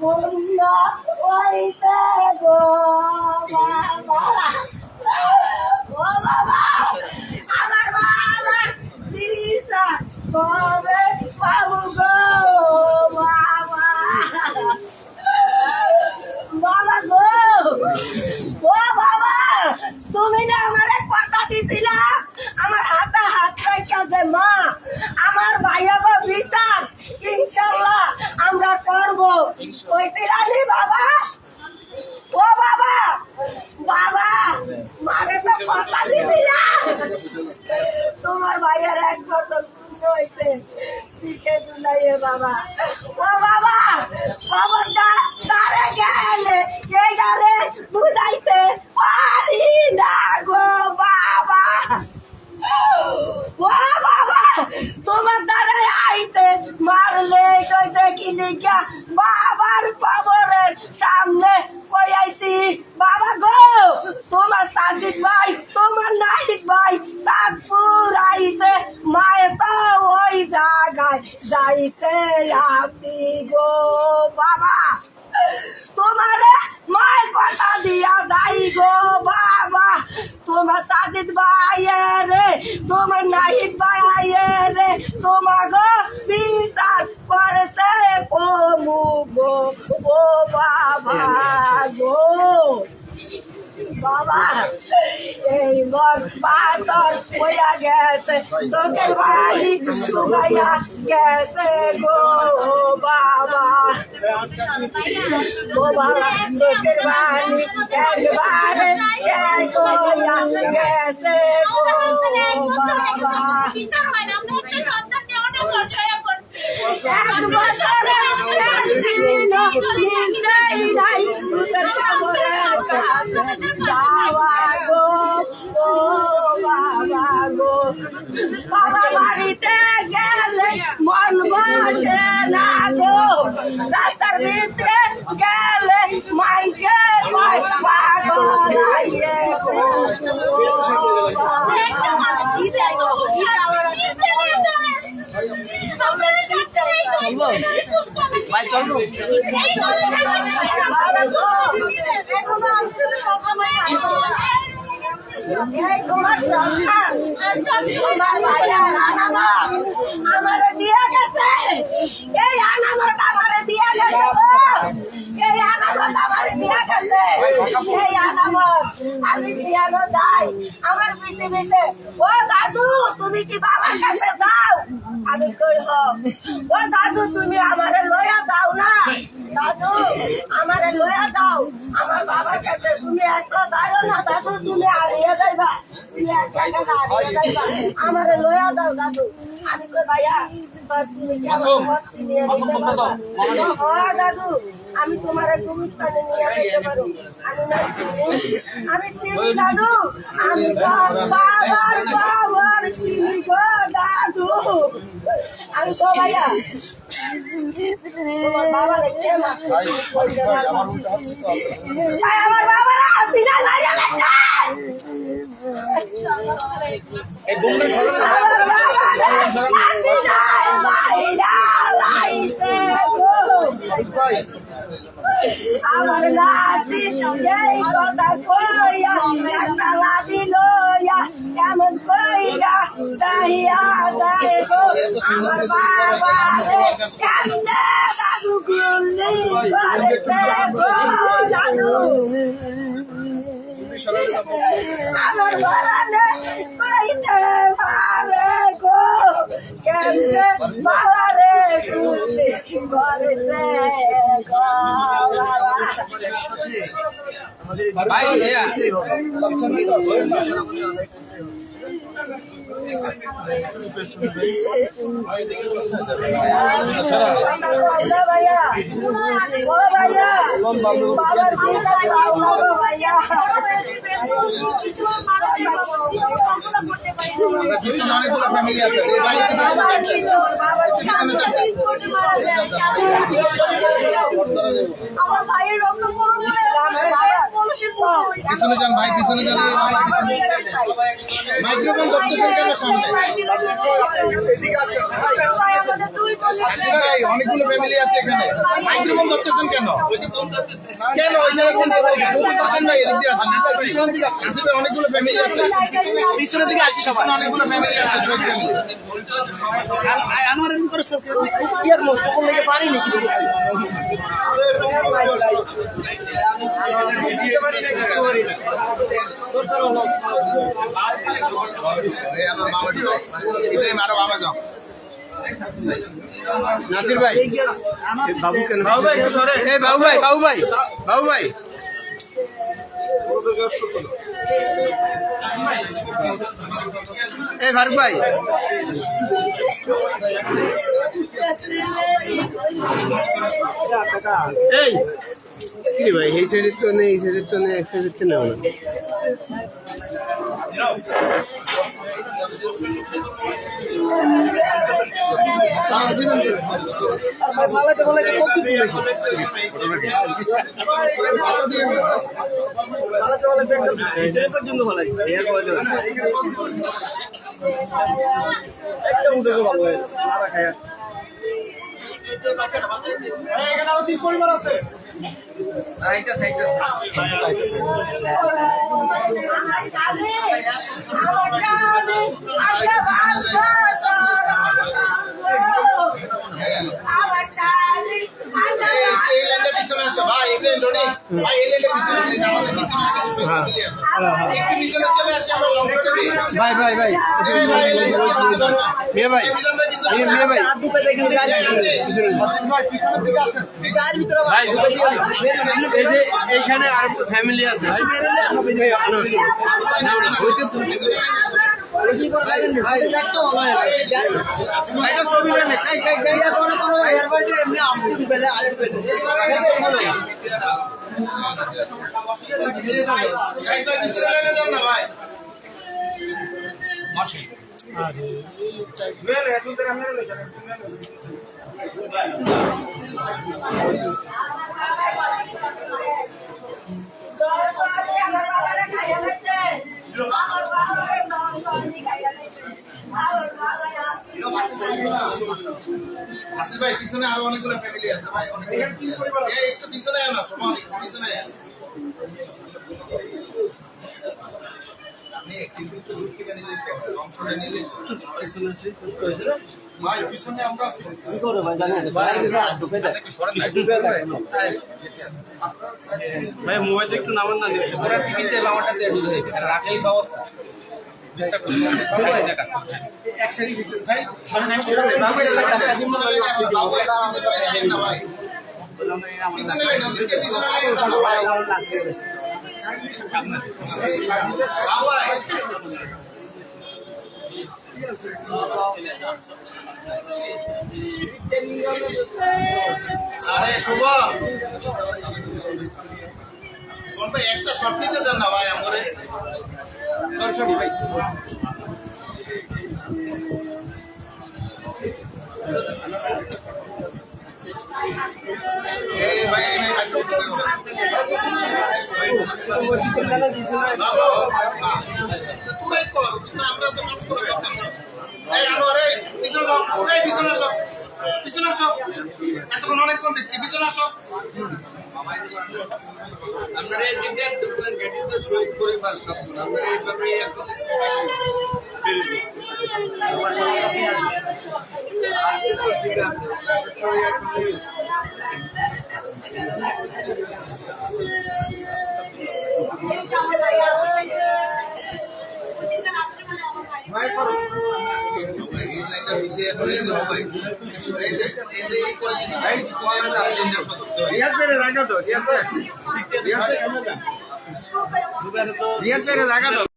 বন্যা হইতে গো বাবা, ও বাবা আমার বাবার দিশা কবে পাবো গো বাবা, বাবা গো, ও বাবা তুমি না আমারে কথা দিছিলা আমার হাতে হাত রেখে যে মা আমার ভাইয়া গো বিচার ইনশাআল্লাহ আমরা করবো কইছিলা নি বাবা, ও বাবা, বাবা মারে তো কথা দিছিলা তোমার ভাইয়ার 1 বছর পূর্ণ হয়েছে কিসে দুলাইয়ে বাবা, ও বাবা খবরটা তারে গেলে এইটারে বুঝাইতে পারি না গো বাবা, ও বাবা তোমার দ্বারা আইতে মারলে কইছে কি লিখা বাবার কবরের সামনে কই আইছি বাবা গো তোমার সাদিক ভাই তোমার নাহিদ ভাই সাদপুর আইছে মায়ে তো ওই জায়গায় যাইতে আসি গো বাবা, তোমারে মায় কথা দিয়া যাই গো বাবা, তোমার সাজিদ ভাই রে তোমার নাহিদ ভাই রে তোমার গো বিচার করতে কমু গো ও বাবা গো বাবা, এই মন পাথর হইয়া গেছে তোকে বাড়ি শুকাইয়া গেছে গো বাবা, ও বাবা চোখের বাড়ি একবারে শেষ হইয়া গেছে গো বাবা, 1 বছরে 1 দিনও নিন্দাই নাই তোদের কবরের কাছে যাওয়া গো ও বাবা গো, বাবা বাড়িতে গেলে মন বসে না গো, রাস্তার ভিতরে গেলে মাইসে পাগল আইয়ে গো ভাই চলবো তোমার সন্তান তোমার ভাইয়া আনামা আমারে দিয়া গেছে, এই আনামত আমারে দিয়া গেছে, এই আনামত আমারে দিয়া গেছে, এই আনামত আমি দিয়ানো যাই আমার পৃথিবীতে, ও দাদু তুমি কি বাবার কাছে যাও, আমি কইব ও দাদু তুমি আমারে লইয়া দাও না, দাদু আমারে লইয়া দাও আমার বাবার কাছে, তুমি এত যাও না দাদু তুমি হারিয়ে যাইবা, তুমি একা হারিয়ে যাইবা, আমারে লইয়া দাও দাদু, আমি কই ভাইয়া তুমি কি আমার বস্তি নিয়ে দিতে পারবা, হ্যাঁ দাদু আমি তোমার গুরুস্থানে নিয়ে যেতে পারো, আমি না আমি চিনি দাদু, আমি বাবার বাবার চিনি গো দাদু, আমি তো ভাইয়া তোমার বাবা লেগে আমার বাবারা সিনা মাইরা লাগছে, এই বোমটা সরান না, আমার বাবা সিনা মাইরা লাইছে গো, আমার নাতি এই কথা কইয়া একটা লাঠি লইয়া কেমন কইয়া দাহিয়া যায় গো, আমার বাবা রে কান্দে দাদু গুলি করেছে গো দাদু, আমার বারানে পাইতে পারে গো কেমনে বাবারে গুলি করেছে গো ভাই ভাইয়া ও ভাইয়া বাবার ভাইয়া ফ্যামিলি আছে আমার ভাইয়ের রক্ত পিছনে যান ভাই, পিছনে যান। মাইক্রোফোন ধরতেছেন কেন সামনে? ভাই অনেকগুলো ফ্যামিলি আছে এখানে, মাইক্রোফোন ধরতেছেন কেন? কেন ওইখানে কোন ভাই এদিক দিয়ে আসেন, পিছন দিকে আসেন। আসলে অনেকগুলো ফ্যামিলি আছে, পিছনের দিকে আসি সবাই। অনেকগুলো ফ্যামিলি আছে, সব ফ্যামিলি। আনোয়ারের উপরে সব কি আর মত কোন লেগে পারিনি কিছু করতে। নাসির ভাই, বাবু কেন? বাবু ভাই, এই বাবু ভাই, বাবু ভাই, বাবু ভাই, এই ফারুক ভাই, এই কি ভাই, এই সাইডের তো নেই, এই সাইডের তো নেই, এক সাইডের তো নেও না। পরিবার আছে ভাই, ভাই, ভাই, মিয়া ভাই, মিয়া ভাই, এই যে এইখানে আর ফ্যামিলি আছে, আসিফ ভাই, পিছনে আরো অনেকগুলো ফ্যামিলি আছে ভাই, একটু পিছনে আয় না, সময় পিছনে আয়। ভাই পিছনে আমরা ভাই মোবাইলটা একটু নামান না, ওরা টিকিতে আমারটা দিয়ে দিল, রাখলেই অবস্থা। আরে শুভ, শোন ভাই, একটা শট নিতে দেন না ভাই আমারে। সরি ভাই, ভাই তুই কর, আমরা তো কাজ করতে পারতাম না। এই আনোয়ার, এই পিছনে যাও, এই পিছনে আসো, পিছনে আসো, এতক্ষণ অনেকক্ষণ দেখছি, পিছনে আসো। আপনারা এই দিকের দোকান গেটে তো শহীদ পরিবার সব, আপনারা এইভাবে এখন রিয়াজ পেরে জায়গা তো